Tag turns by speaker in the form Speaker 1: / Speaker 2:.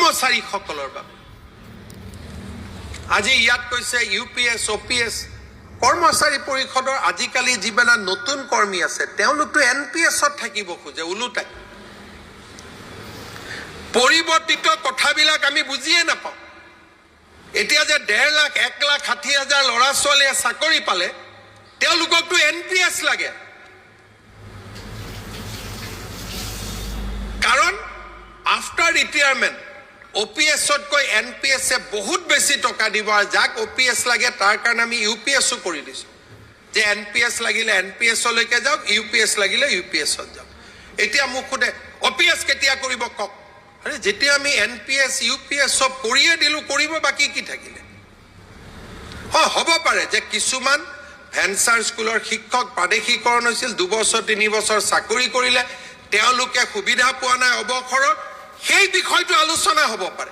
Speaker 1: কৰ্মচাৰীসকলৰ বাবে আজি ইয়াত কৈছে UPS OPS কৰ্মচাৰী পৰিষদৰ আজিকালি যিবিলাক নতুন কৰ্মী আছে তেওঁলোকতো NPSত থাকিব খোজে ওলোটাই পৰিৱৰ্তিত কথাবিলাক আমি বুজিয়ে নাপাওঁ এতিয়া যে 1.5 লাখ 1,60,000 ল'ৰা ছোৱালীয়ে চাকৰি পালে তেওঁলোককতো NPS লাগে কাৰণ আফটাৰ ৰিটায়াৰমেণ্ট OPSতকৈ NPSে বহুত বেছি টকা দিব আৰু যাক OPS লাগে তাৰ কাৰণে আমি UPSও কৰি দিছোঁ যে NPS লাগিলে NPSলৈকে যাওক UPS লাগিলে UPSত যাওক এতিয়া মোক সোধে OPS কেতিয়া কৰিব কওক আৰে যেতিয়া আমি NPS UPS সব কৰিয়ে দিলোঁ কৰিব বাকি কি থাকিলে হ'ব পাৰে যে কিছুমান ভেঞ্চাৰ স্কুলৰ শিক্ষক প্ৰাদেশিকৰণ হৈছিল 2 বছৰ 3 বছৰ চাকৰি কৰিলে তেওঁলোকে সুবিধা পোৱা নাই অৱসৰত সেই বিষয়টো আলোচনা হ'ব পাৰে